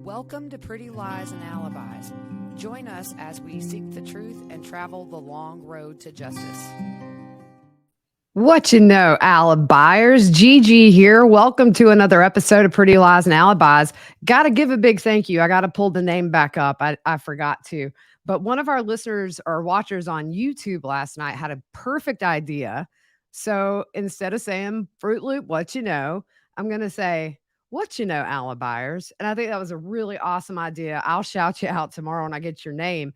Welcome to Pretty Lies and Alibis. Join us as we seek the truth and travel the long road to justice. What you know, Alibis? GiGi here. Welcome to another episode of Pretty Lies and Alibis. Got to give a big thank you. I got to pull the name back up. I forgot to. But one of our listeners or watchers on YouTube last night had a perfect idea. So instead of saying Fruit Loop, what you know, I'm going to say, what you know, Alibis. And I think that was a really awesome idea. I'll shout you out tomorrow when I get your name.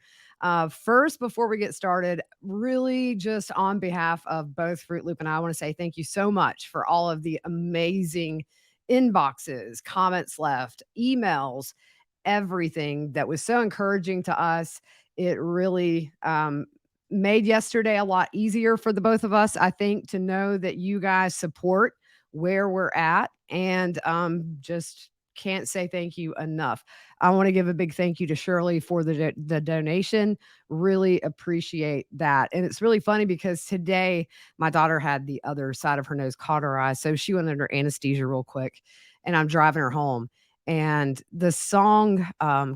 First, before we get started, really just on behalf of both Fruit Loop and I want to say thank you so much for all of the amazing inboxes, comments left, emails, everything that was so encouraging to us. It really made yesterday a lot easier for the both of us, I think, to know that you guys support where we're at and just can't say thank you enough. I want to give a big thank you to Shirley for the donation. Really appreciate that. And it's really funny because today my daughter had the other side of her nose cauterized. So she went under anesthesia real quick and I'm driving her home. And the song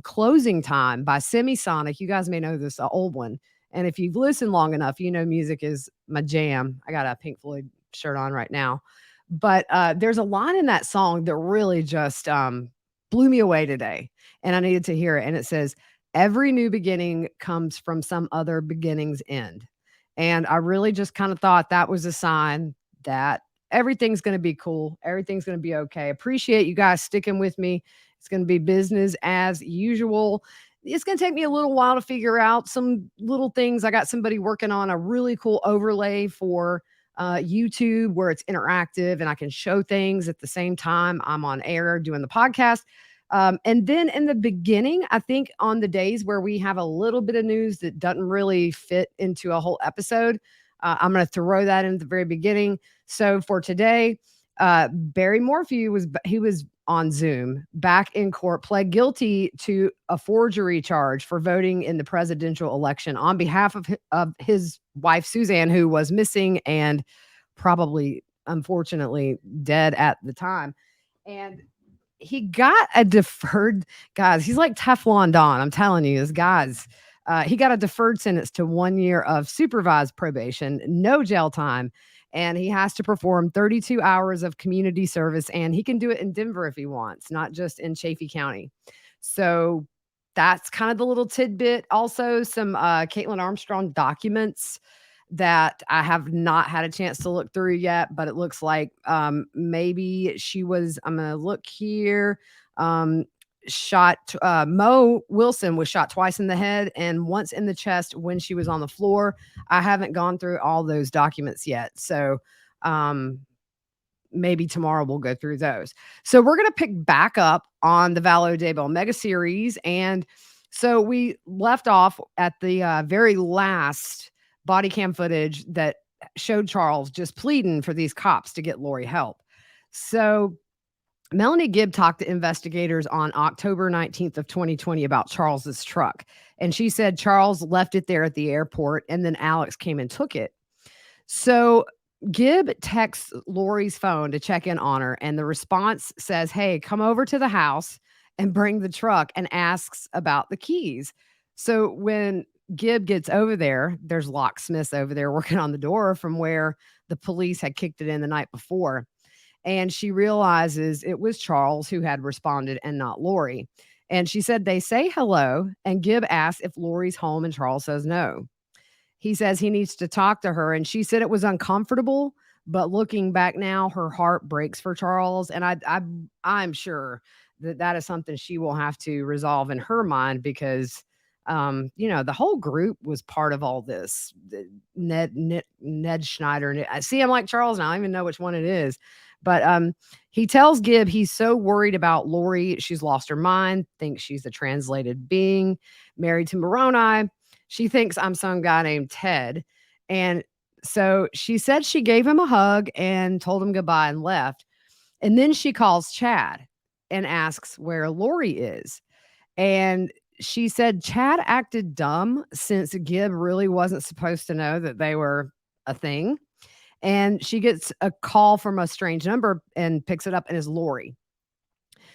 Closing Time by Semisonic, you guys may know this, an old one. And if you've listened long enough, you know music is my jam. I got a Pink Floyd shirt on right now. But there's a line in that song that really just blew me away today. And I needed to hear it. And it says, every new beginning comes from some other beginning's end. And I really just kind of thought that was a sign that everything's going to be cool. Everything's going to be okay. Appreciate you guys sticking with me. It's going to be business as usual. It's going to take me a little while to figure out some little things. I got somebody working on a really cool overlay for YouTube where it's interactive and I can show things at the same time I'm on air doing the podcast. And then in the beginning, I think on the days where we have a little bit of news that doesn't really fit into a whole episode, I'm going to throw that in at the very beginning. So for today, Barry Morphew was on Zoom back in court, pled guilty to a forgery charge for voting in the presidential election on behalf of his wife, Suzanne, who was missing and probably, unfortunately, dead at the time. And he got a deferred, guys, he's like Teflon Don. I'm telling you, this guy's, he got a deferred sentence to 1 year of supervised probation, no jail time. And he has to perform 32 hours of community service, and he can do it in Denver if he wants, not just in Chaffee County. So that's kind of the little tidbit. Also, some Caitlin Armstrong documents that I have not had a chance to look through yet, but it looks like maybe she was, I'm going to look here, shot, Mo Wilson was shot twice in the head and once in the chest when she was on the floor. I haven't gone through all those documents yet. So maybe tomorrow we'll go through those. So we're going to pick back up on the Vallow Daybell mega series. And so we left off at the very last body cam footage that showed Charles just pleading for these cops to get Lori help. So Melanie Gibb talked to investigators on October 19th of 2020 about Charles's truck. And she said Charles left it there at the airport and then Alex came and took it. So Gibb texts Lori's phone to check in on her. And the response says, hey, come over to the house and bring the truck, and asks about the keys. So when Gibb gets over there, there's locksmiths over there working on the door from where the police had kicked it in the night before. And she realizes it was Charles who had responded and not Lori. And she said, they say hello. And Gibb asks if Lori's home and Charles says no. He says he needs to talk to her. And she said it was uncomfortable, but looking back now, her heart breaks for Charles. And I'm sure that is something she will have to resolve in her mind because the whole group was part of all this. Ned Schneider. I see him like Charles now. I don't even know which one it is. But he tells Gibb he's so worried about Lori. She's lost her mind, thinks she's a translated being, married to Moroni. She thinks I'm some guy named Ted. And so she said she gave him a hug and told him goodbye and left. And then she calls Chad and asks where Lori is. And she said Chad acted dumb since Gibb really wasn't supposed to know that they were a thing. And she gets a call from a strange number and picks it up and is Lori.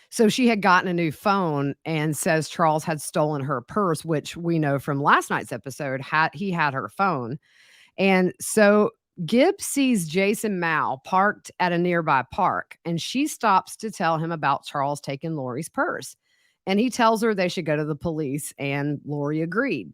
So she had gotten a new phone and says Charles had stolen her purse, which we know from last night's episode, he had her phone. And so Gibb sees Jason Mao parked at a nearby park, and she stops to tell him about Charles taking Lori's purse. And he tells her they should go to the police, and Lori agreed.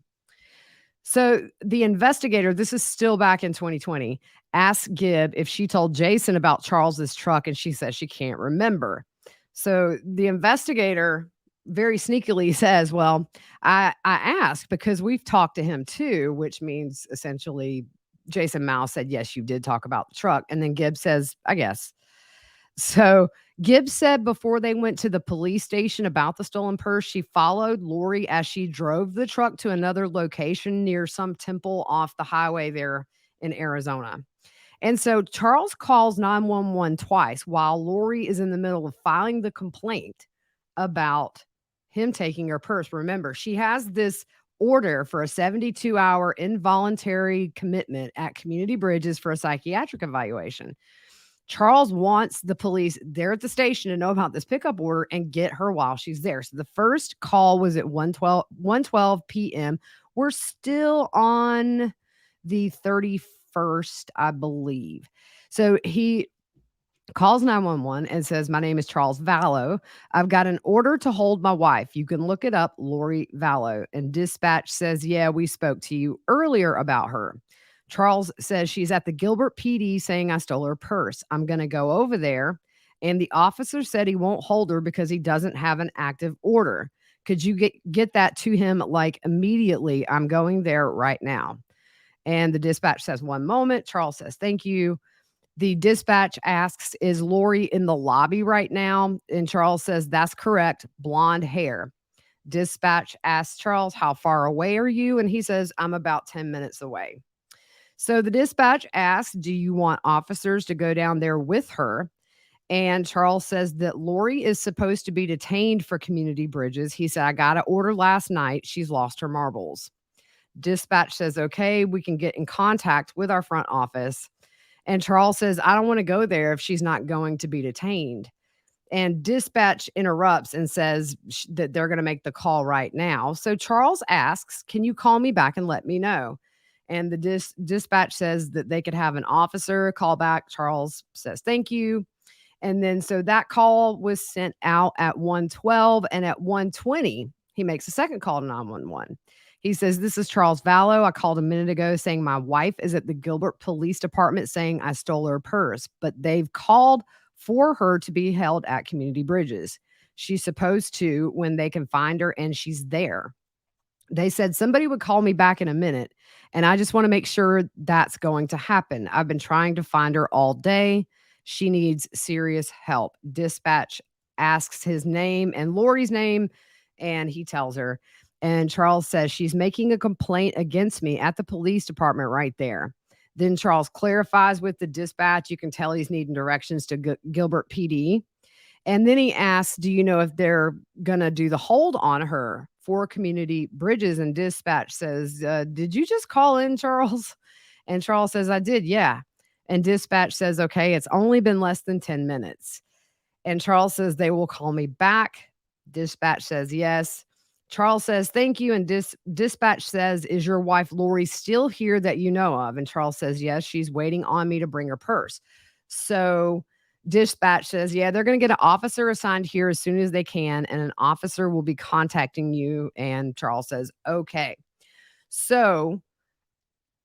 So the investigator, this is still back in 2020, asked Gibb if she told Jason about Charles's truck, and she says she can't remember. So the investigator very sneakily says, well, I asked because we've talked to him too, which means essentially Jason Mao said, yes, you did talk about the truck. And then Gibb says, I guess. So Gibbs said before they went to the police station about the stolen purse, she followed Lori as she drove the truck to another location near some temple off the highway there in Arizona. And so Charles calls 911 twice while Lori is in the middle of filing the complaint about him taking her purse. Remember, she has this order for a 72-hour involuntary commitment at Community Bridges for a psychiatric evaluation. Charles wants the police there at the station to know about this pickup order and get her while she's there. So the first call was at 1:12 p.m. We're still on the 31st, I believe. So he calls 911 and says, my name is Charles Vallow. I've got an order to hold my wife. You can look it up, Lori Vallow. And dispatch says, yeah, we spoke to you earlier about her. Charles says she's at the Gilbert PD saying I stole her purse. I'm going to go over there. And the officer said he won't hold her because he doesn't have an active order. Could you get that to him like immediately? I'm going there right now. And the dispatch says, one moment. Charles says, thank you. The dispatch asks, is Lori in the lobby right now? And Charles says, that's correct. Blonde hair. Dispatch asks Charles, how far away are you? And he says, I'm about 10 minutes away. So the dispatch asks, do you want officers to go down there with her? And Charles says that Lori is supposed to be detained for Community Bridges. He said, I got an order last night. She's lost her marbles. Dispatch says, okay, we can get in contact with our front office. And Charles says, I don't want to go there if she's not going to be detained. And dispatch interrupts and says that they're going to make the call right now. So Charles asks, can you call me back and let me know? And the dispatch says that they could have an officer call back. Charles says, thank you. And then so that call was sent out at 1:12, and at 1:20, he makes a second call to 911. He says, this is Charles Vallow. I called a minute ago saying my wife is at the Gilbert Police Department saying I stole her purse, but they've called for her to be held at Community Bridges. She's supposed to when they can find her, and she's there. They said somebody would call me back in a minute, and I just want to make sure that's going to happen. I've been trying to find her all day. She needs serious help. Dispatch asks his name and Lori's name, and he tells her. And Charles says she's making a complaint against me at the police department right there. Then Charles clarifies with the dispatch. You can tell he's needing directions to Gilbert PD. And then he asks, do you know if they're going to do the hold on her for Community Bridges? And dispatch says, did you just call in, Charles? And Charles says, I did, yeah. And dispatch says, okay, it's only been less than 10 minutes. And Charles says, they will call me back. Dispatch says, yes. Charles says, thank you. And dispatch says, is your wife Lori still here that you know of? And Charles says, yes, she's waiting on me to bring her purse. So dispatch says, yeah, they're going to get an officer assigned here as soon as they can, and an officer will be contacting you. And Charles says, okay. So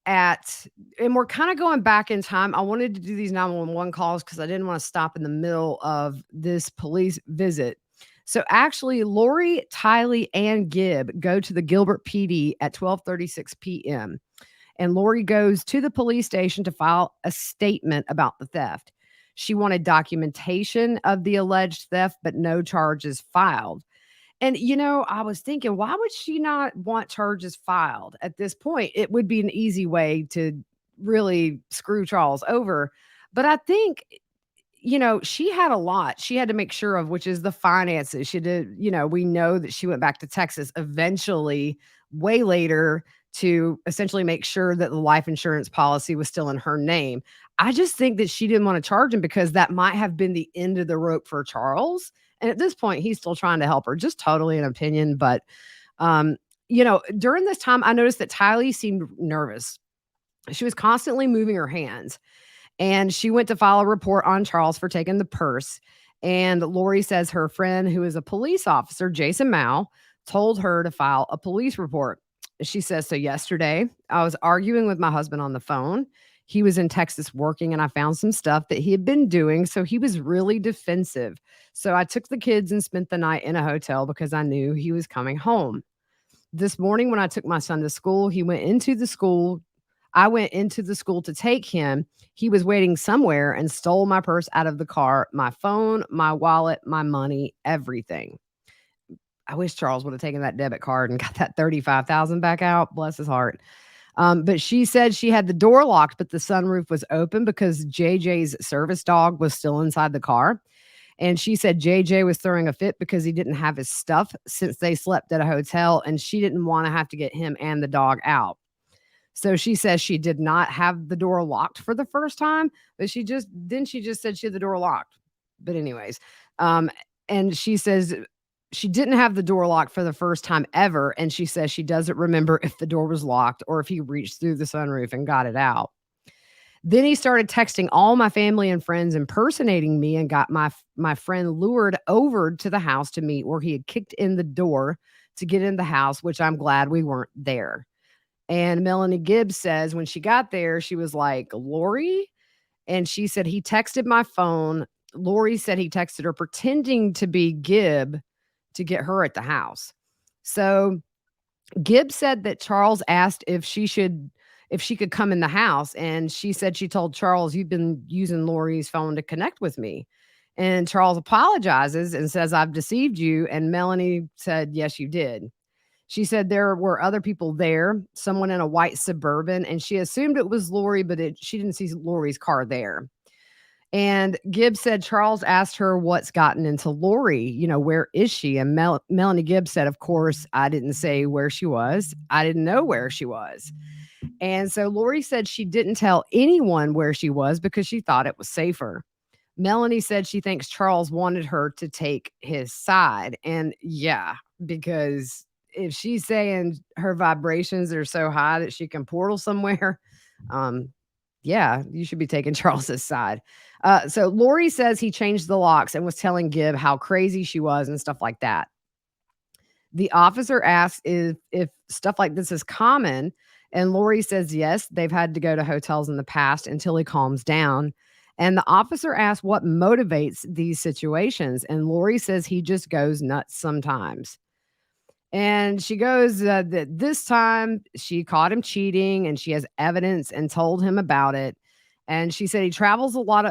and we're kind of going back in time. I wanted to do these 911 calls because I didn't want to stop in the middle of this police visit. So actually, Lori, Tylee, and Gibb go to the Gilbert PD at 12:36 p.m. And Lori goes to the police station to file a statement about the theft. She wanted documentation of the alleged theft, but no charges filed. And, I was thinking, why would she not want charges filed at this point? It would be an easy way to really screw Charles over. But I think, she had a lot she had to make sure of, which is the finances. She did, we know that she went back to Texas eventually, way later, to essentially make sure that the life insurance policy was still in her name. I just think that she didn't want to charge him because that might have been the end of the rope for Charles. And at this point, he's still trying to help her, just totally an opinion. But, um, during this time, I noticed that Tylee seemed nervous. She was constantly moving her hands, and she went to file a report on Charles for taking the purse. And Lori says her friend, who is a police officer, Jason Mao, told her to file a police report. She says, so yesterday I was arguing with my husband on the phone. He was in Texas working, and I found some stuff that he had been doing. So he was really defensive. So I took the kids and spent the night in a hotel because I knew he was coming home. This morning, when I took my son to school, he went into the school. I went into the school to take him. He was waiting somewhere and stole my purse out of the car, my phone, my wallet, my money, everything. I wish Charles would have taken that debit card and got that 35,000 back out. Bless his heart. But she said she had the door locked, but the sunroof was open because JJ's service dog was still inside the car. And she said JJ was throwing a fit because he didn't have his stuff since they slept at a hotel, and she didn't want to have to get him and the dog out. So she says she did not have the door locked for the first time, but she just said she had the door locked. But anyways, and she says she didn't have the door locked for the first time ever, and she says she doesn't remember if the door was locked or if he reached through the sunroof and got it out. Then he started texting all my family and friends impersonating me and got my friend lured over to the house to meet, where he had kicked in the door to get in the house, which I'm glad we weren't there. And Melanie Gibb says when she got there, she was like, Lori? And she said he texted my phone. Lori said he texted her pretending to be Gibb to get her at the house. So Gibb said that Charles asked if she could come in the house. And she said she told Charles, you've been using Lori's phone to connect with me. And Charles apologizes and says, I've deceived you. And Melanie said, yes, you did. She said there were other people there, someone in a white Suburban, and she assumed it was Lori, but she didn't see Lori's car there. And Gibb said Charles asked her what's gotten into Lori, where is she? And Melanie Gibb said, of course, I didn't say where she was. I didn't know where she was. And so Lori said she didn't tell anyone where she was because she thought it was safer. Melanie said she thinks Charles wanted her to take his side. And yeah, because if she's saying her vibrations are so high that she can portal somewhere, yeah, you should be taking Charles's side. So Lori says he changed the locks and was telling Gibb how crazy she was and stuff like that. The officer asks if stuff like this is common, and Lori says yes, they've had to go to hotels in the past until he calms down. And the officer asks what motivates these situations, and Lori says he just goes nuts sometimes. And she goes that this time she caught him cheating and she has evidence and told him about it. And she said he travels out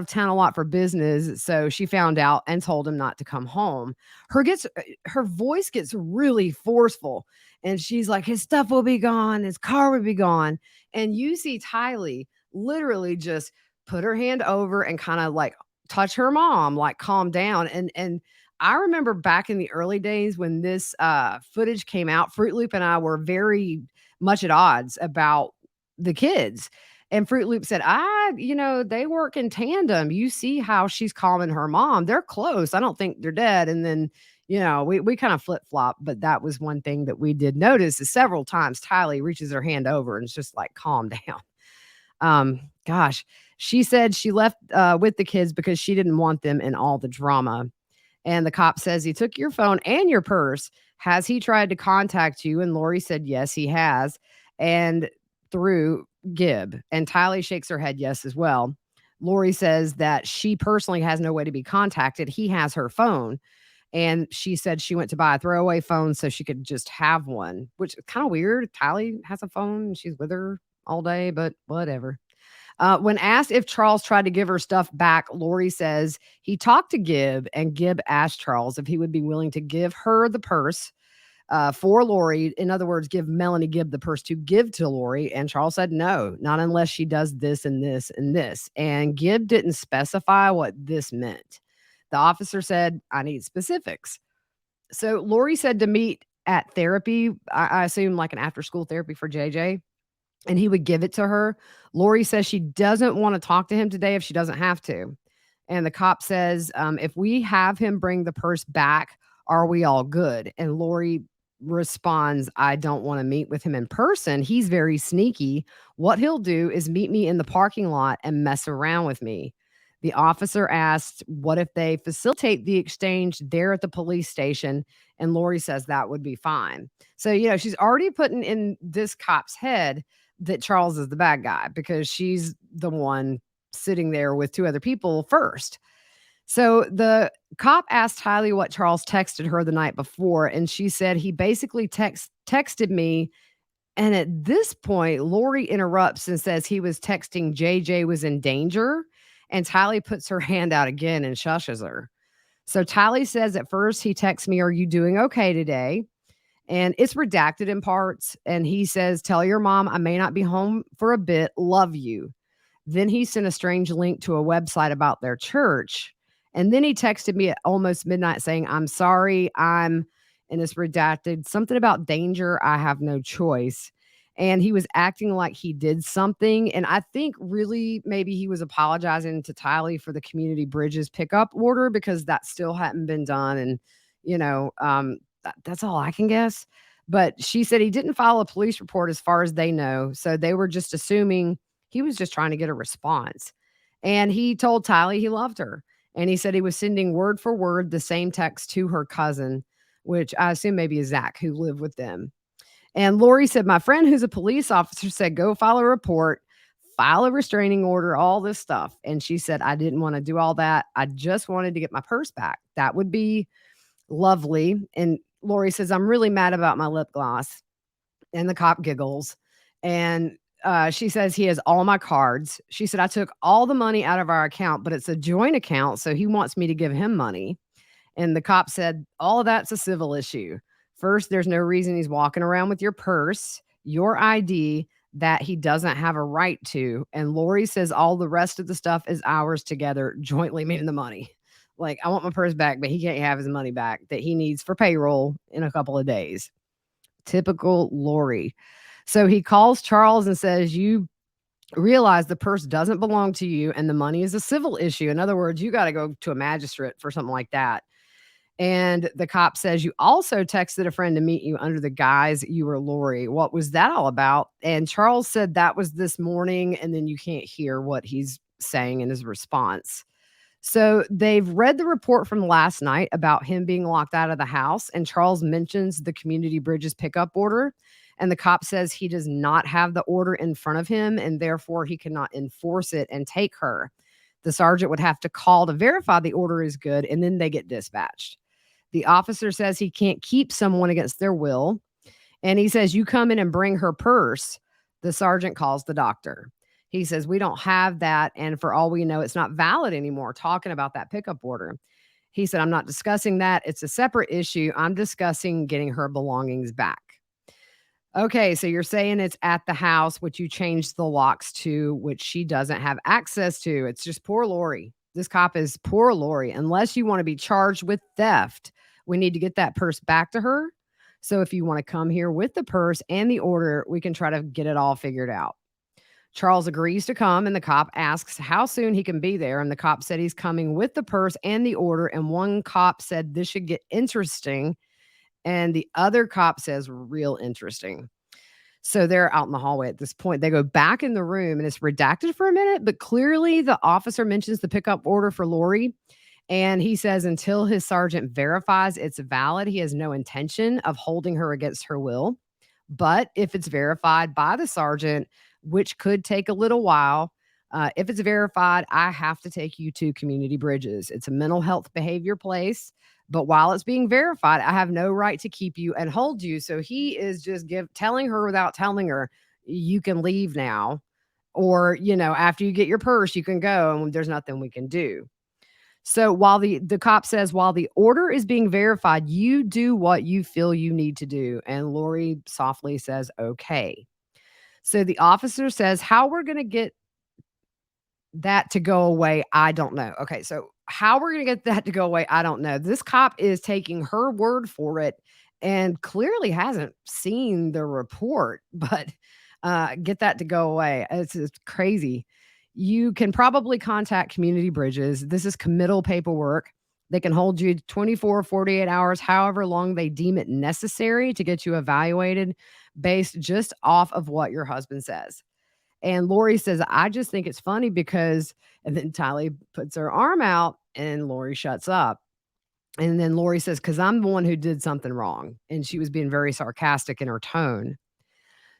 of town a lot for business. So she found out and told him not to come home. Her voice gets really forceful. And she's like, his stuff will be gone. His car will be gone. And you see Tylee literally just put her hand over and kind of like touch her mom, like calm down. And I remember back in the early days when this footage came out, Fruit Loop and I were very much at odds about the kids. And Fruit Loop said, they work in tandem. You see how she's calming her mom. They're close. I don't think they're dead. And then, we kind of flip-flop. But that was one thing that we did notice is several times Tylee reaches her hand over and it's just like, calm down. Gosh, she said she left with the kids because she didn't want them in all the drama. And the cop says, he took your phone and your purse. Has he tried to contact you? And Lori said, yes, he has. And through Gibb. And Tylee shakes her head yes as well. Lori says that she personally has no way to be contacted. He has her phone. And she said she went to buy a throwaway phone so she could just have one, which is kind of weird. Tylee has a phone and she's with her all day, but whatever. When asked if Charles tried to give her stuff back, Lori says he talked to Gibb, and Gibb asked Charles if he would be willing to give her the purse for Lori. In other words, give Melanie Gibb the purse to give to Lori. And Charles said, no, not unless she does this and this and this. And Gibb didn't specify what this meant. The officer said, I need specifics. So Lori said to meet at therapy, I assume like an after school therapy for JJ, and he would give it to her. Lori says she doesn't want to talk to him today if she doesn't have to. And the cop says, if we have him bring the purse back, are we all good? And Lori responds, I don't want to meet with him in person. He's very sneaky. What he'll do is meet me in the parking lot and mess around with me. The officer asked, what if they facilitate the exchange there at the police station? And Lori says that would be fine. So, she's already putting in this cop's head that Charles is the bad guy because she's the one sitting there with two other people first. So the cop asked Tylee what Charles texted her the night before, and she said he basically texted me. And at this point, Lori interrupts and says he was texting JJ was in danger, and Tylee puts her hand out again and shushes her. So Tylee says at first he texts me, "Are you doing okay today?" And it's redacted in parts. And he says, "Tell your mom I may not be home for a bit. Love you." Then he sent a strange link to a website about their church. And then he texted me at almost midnight saying, "I'm sorry. And it's redacted, something about danger. I have no choice." And he was acting like he did something. And I think really maybe he was apologizing to Tylee for the community bridges pickup order because that still hadn't been done. And, that's all I can guess. But she said he didn't file a police report as far as they know. So they were just assuming he was just trying to get a response. And he told Tylee he loved her. And he said he was sending word for word the same text to her cousin, which I assume maybe is Zach, who lived with them. And Lori said, my friend who's a police officer said, go file a report, file a restraining order, all this stuff. And she said, I didn't want to do all that. I just wanted to get my purse back. That would be lovely. And Lori says, I'm really mad about my lip gloss. And the cop giggles. And she says he has all my cards. She said, I took all the money out of our account, but it's a joint account. So he wants me to give him money. And the cop said, all of that's a civil issue. First, there's no reason he's walking around with your purse, your ID that he doesn't have a right to. And Lori says all the rest of the stuff is ours together, jointly meaning the money. Like, I want my purse back, but he can't have his money back that he needs for payroll in a couple of days. Typical Lori. So he calls Charles and says, you realize the purse doesn't belong to you and the money is a civil issue. In other words, you got to go to a magistrate for something like that. And the cop says, you also texted a friend to meet you under the guise you were Lori. What was that all about? And Charles said that was this morning. And then you can't hear what he's saying in his response. So they've read the report from last night about him being locked out of the house. And Charles mentions the community bridges pickup order. And the cop says he does not have the order in front of him and therefore he cannot enforce it and take her. The sergeant would have to call to verify the order is good and then they get dispatched. The officer says he can't keep someone against their will. And he says, you come in and bring her purse. The sergeant calls the doctor. He says, we don't have that. And for all we know, it's not valid anymore, talking about that pickup order. He said, I'm not discussing that. It's a separate issue. I'm discussing getting her belongings back. Okay, so you're saying it's at the house, which you changed the locks to, which she doesn't have access to. It's just poor Lori. This cop is poor Lori. Unless you want to be charged with theft, we need to get that purse back to her. So if you want to come here with the purse and the order, we can try to get it all figured out. Charles agrees to come, and the cop asks how soon he can be there. And the cop said he's coming with the purse and the order. And one cop said this should get interesting. And the other cop says real interesting. So they're out in the hallway at this point. They go back in the room and it's redacted for a minute, but clearly the officer mentions the pickup order for Lori. And he says until his sergeant verifies it's valid, he has no intention of holding her against her will. But if it's verified by the sergeant, which could take a little while, if it's verified, I have to take you to Community Bridges. It's a mental health behavior place. But while it's being verified, I have no right to keep you and hold you. So he is just telling her without telling her, you can leave now. Or, after you get your purse, you can go and there's nothing we can do. So while the cop says, while the order is being verified, you do what you feel you need to do. And Lori softly says, okay. So the officer says, how we're going to get that to go away, I don't know. Okay, so how we're going to get that to go away, I don't know. This cop is taking her word for it and clearly hasn't seen the report, but get that to go away. It's crazy. You can probably contact Community Bridges. This is committal paperwork. They can hold you 24, 48 hours, however long they deem it necessary to get you evaluated based just off of what your husband says. And Lori says, I just think it's funny because, and then Tylee puts her arm out and Lori shuts up. And then Lori says, because I'm the one who did something wrong. And she was being very sarcastic in her tone.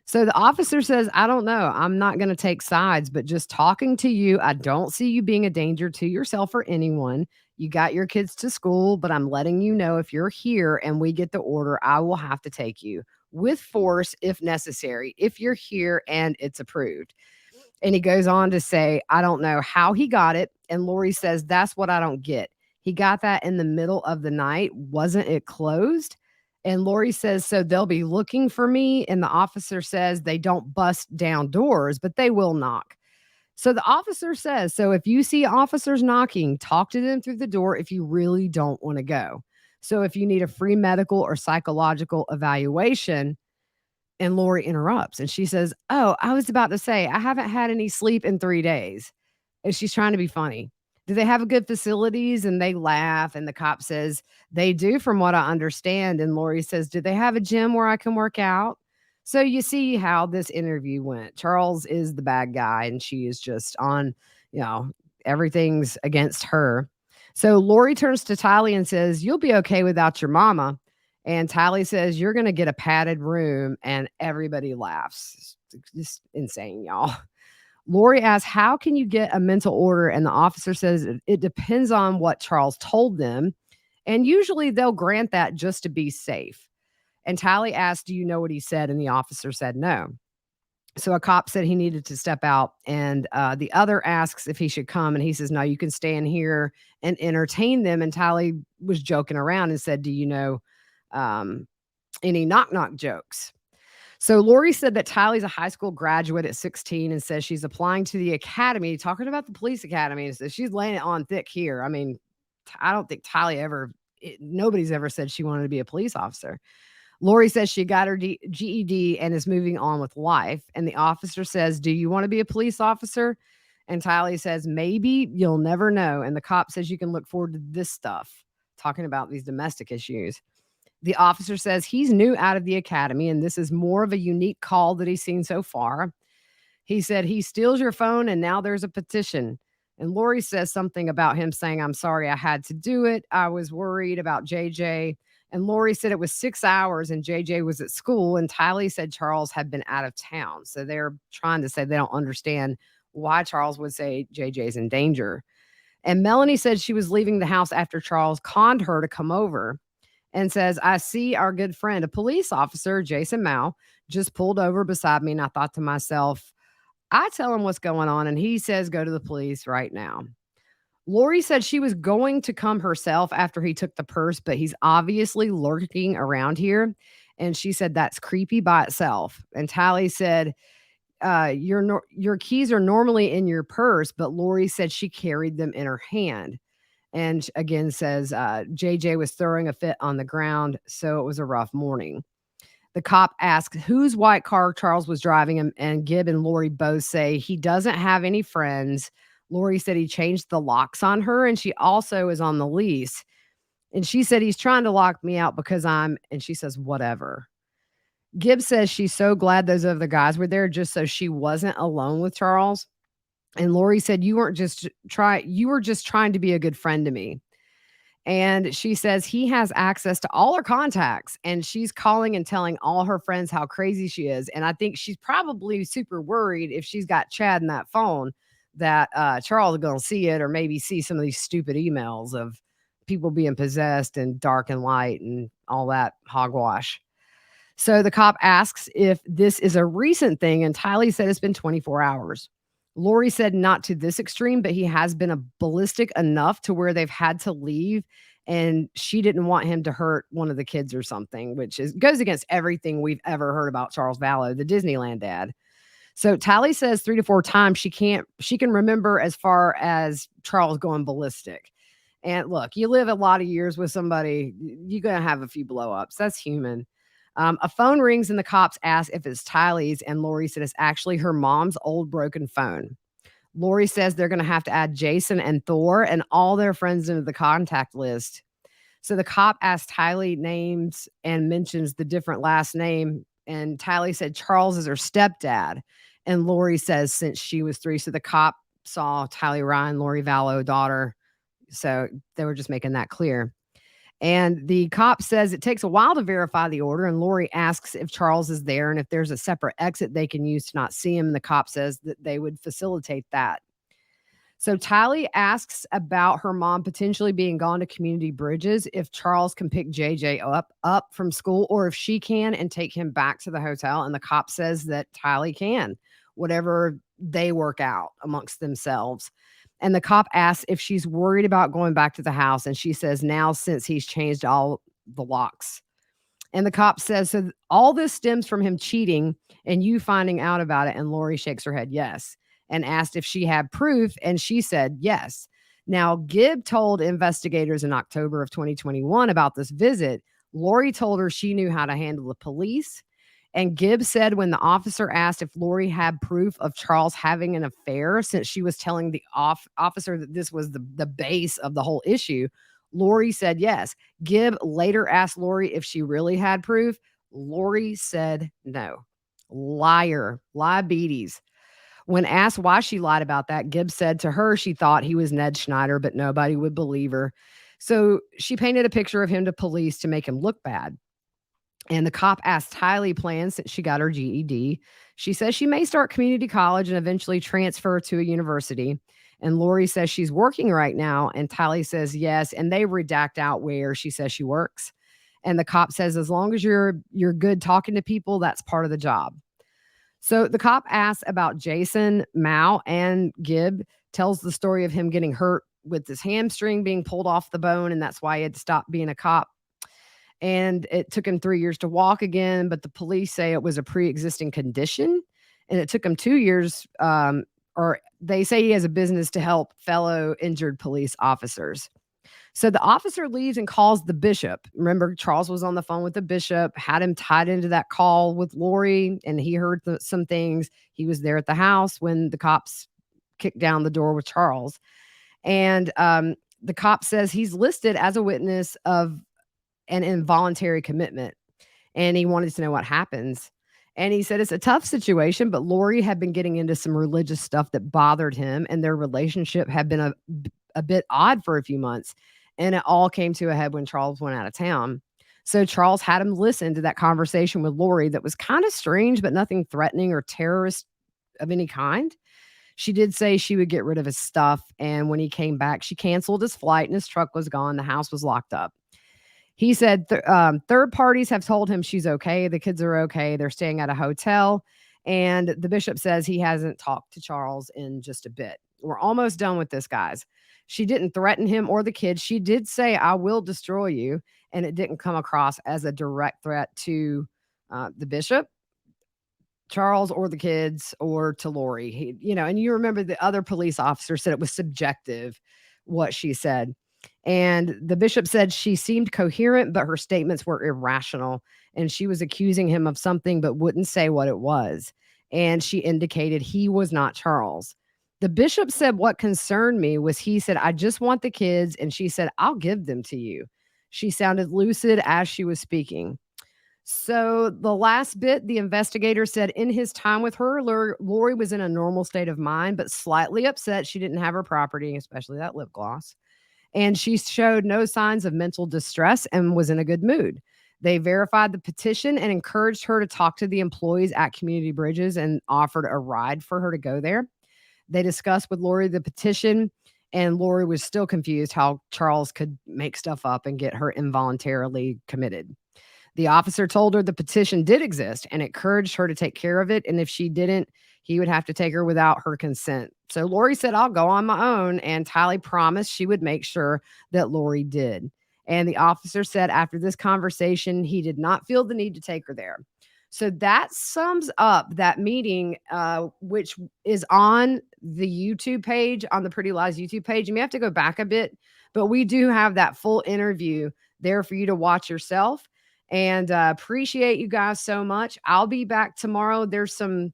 So the officer says, I don't know. I'm not going to take sides, but just talking to you, I don't see you being a danger to yourself or anyone. You got your kids to school, but I'm letting you know if you're here and we get the order, I will have to take you with force if necessary, if you're here and it's approved. And he goes on to say, I don't know how he got it. And Lori says, that's what I don't get. He got that in the middle of the night. Wasn't it closed? And Lori says, so they'll be looking for me. And the officer says they don't bust down doors, but they will knock. So the officer says, so if you see officers knocking, talk to them through the door if you really don't want to go. So if you need a free medical or psychological evaluation, and Lori interrupts and she says, oh, I was about to say, I haven't had any sleep in 3 days. And she's trying to be funny. Do they have good facilities? And they laugh. And the cop says, they do, from what I understand. And Lori says, do they have a gym where I can work out? So you see how this interview went. Charles is the bad guy, and she is just on, everything's against her. So Lori turns to Tylee and says, you'll be okay without your mama. And Tylee says, you're going to get a padded room, and everybody laughs. It's just insane, y'all. Lori asks, how can you get a mental order? And the officer says, it depends on what Charles told them. And usually they'll grant that just to be safe. And Tylee asked, do you know what he said? And the officer said no. So a cop said he needed to step out. And the other asks if he should come. And he says, no, you can stay in here and entertain them. And Tylee was joking around and said, do you know any knock-knock jokes? So Lori said that Tylee's a high school graduate at 16 and says she's applying to the academy, talking about the police academy. And says she's laying it on thick here. I mean, I don't think Tylee nobody's ever said she wanted to be a police officer. Lori says she got her GED and is moving on with life. And the officer says, do you want to be a police officer? And Tylee says, maybe, you'll never know. And the cop says you can look forward to this stuff, talking about these domestic issues. The officer says he's new out of the academy, and this is more of a unique call that he's seen so far. He said he steals your phone, and now there's a petition. And Lori says something about him saying, I'm sorry I had to do it. I was worried about JJ. And Lori said it was 6 hours and JJ was at school. And Tylee said Charles had been out of town. So they're trying to say they don't understand why Charles would say JJ's in danger. And Melanie said she was leaving the house after Charles conned her to come over. And says, I see our good friend, a police officer, Jason Mao, just pulled over beside me. And I thought to myself, I tell him what's going on. And he says, go to the police right now. Lori said she was going to come herself after he took the purse, but he's obviously lurking around here. And she said, that's creepy by itself. And Tylee said, your keys are normally in your purse, but Lori said she carried them in her hand. And again says JJ was throwing a fit on the ground, so it was a rough morning. The cop asks whose white car Charles was driving, and Gibb and Lori both say he doesn't have any friends. Lori said he changed the locks on her, and she also is on the lease. And she said he's trying to lock me out because and she says, whatever. Gibb says she's so glad those other guys were there just so she wasn't alone with Charles. And Lori said, you were just trying to be a good friend to me. And she says he has access to all her contacts, and she's calling and telling all her friends how crazy she is. And I think she's probably super worried if she's got Chad in that phone that Charles is going to see it, or maybe see some of these stupid emails of people being possessed and dark and light and all that hogwash. So the cop asks if this is a recent thing, and Tylee said it's been 24 hours. Lori said not to this extreme, but he has been a ballistic enough to where they've had to leave, and she didn't want him to hurt one of the kids or something, which goes against everything we've ever heard about Charles Vallow, the Disneyland dad. So Tylee says 3 to 4 times she can remember as far as Charles going ballistic. And look, you live a lot of years with somebody, you're going to have a few blow-ups. That's human. A phone rings and the cops ask if it's Tylee's, and Lori said it's actually her mom's old broken phone. Lori says they're going to have to add Jason and Thor and all their friends into the contact list. So the cop asked Tylee names and mentions the different last name. And Tylee said Charles is her stepdad. And Lori says since she was 3. So the cop saw Tylee Ryan, Lori Vallow daughter. So they were just making that clear. And the cop says it takes a while to verify the order. And Lori asks if Charles is there and if there's a separate exit they can use to not see him. And the cop says that they would facilitate that. So Tylee asks about her mom potentially being gone to Community Bridges, if Charles can pick JJ up from school, or if she can and take him back to the hotel. And the cop says that Tylee can, whatever they work out amongst themselves. And the cop asks if she's worried about going back to the house. And she says now, since he's changed all the locks. And the cop says, so all this stems from him cheating and you finding out about it. And Lori shakes her head yes, and asked if she had proof. And she said yes. Now, Gibb told investigators in October of 2021 about this visit. Lori told her she knew how to handle the police. And Gibb said when the officer asked if Lori had proof of Charles having an affair, since she was telling the officer that this was the base of the whole issue, Lori said yes. Gibb later asked Lori if she really had proof. Lori said no. Liar. Liabilities. When asked why she lied about that, Gibb said to her she thought he was Ned Schneider, but nobody would believe her. So she painted a picture of him to police to make him look bad. And the cop asked Tylee plans since she got her GED. She says she may start community college and eventually transfer to a university. And Lori says she's working right now. And Tylee says yes. And they redact out where she says she works. And the cop says, as long as you're good talking to people, that's part of the job. So the cop asks about Jason, Mao, and Gibb tells the story of him getting hurt with his hamstring being pulled off the bone. And that's why he had to stop being a cop. And it took him 3 years to walk again, but the police say it was a pre-existing condition. And it took him 2 years, or they say he has a business to help fellow injured police officers. So the officer leaves and calls the bishop. Remember, Charles was on the phone with the bishop, had him tied into that call with Lori, and he heard some things. He was there at the house when the cops kicked down the door with Charles. And the cop says he's listed as a witness of an involuntary commitment, and he wanted to know what happens. And he said it's a tough situation, but Lori had been getting into some religious stuff that bothered him, and their relationship had been a bit odd for a few months. And it all came to a head when Charles went out of town. So Charles had him listen to that conversation with Lori that was kind of strange, but nothing threatening or terrorist of any kind. She did say she would get rid of his stuff. And when he came back, she canceled his flight and his truck was gone. The house was locked up. He said third parties have told him she's okay. The kids are okay. They're staying at a hotel. And the bishop says he hasn't talked to Charles in just a bit. We're almost done with this, guys. She didn't threaten him or the kids. She did say, I will destroy you. And it didn't come across as a direct threat to the bishop, Charles, or the kids, or to Lori. And you remember the other police officer said it was subjective, what she said. And the bishop said she seemed coherent, but her statements were irrational. And she was accusing him of something, but wouldn't say what it was. And she indicated he was not Charles. The bishop said what concerned me was he said, I just want the kids. And she said, I'll give them to you. She sounded lucid as she was speaking. So the last bit, the investigator said in his time with her, Lori was in a normal state of mind, but slightly upset she didn't have her property, especially that lip gloss. And she showed no signs of mental distress and was in a good mood. They verified the petition and encouraged her to talk to the employees at Community Bridges and offered a ride for her to go there. They discussed with Lori the petition, and Lori was still confused how Charles could make stuff up and get her involuntarily committed. The officer told her the petition did exist and encouraged her to take care of it. And if she didn't, he would have to take her without her consent. So Lori said, I'll go on my own. And Tylee promised she would make sure that Lori did. And the officer said after this conversation, he did not feel the need to take her there. So that sums up that meeting, which is on the YouTube page, on the Pretty Lies YouTube page. You may have to go back a bit, but we do have that full interview there for you to watch yourself. And appreciate you guys so much. I'll be back tomorrow. There's some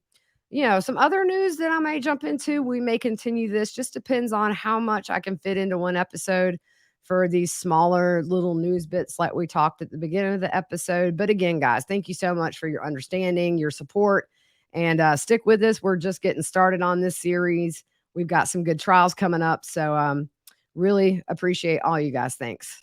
some other news that I may jump into. We may continue this. Just depends on how much I can fit into one episode for these smaller little news bits like we talked at the beginning of the episode. But again, guys, thank you so much for your understanding, your support, and stick with us. We're just getting started on this series. We've got some good trials coming up. So really appreciate all you guys. Thanks.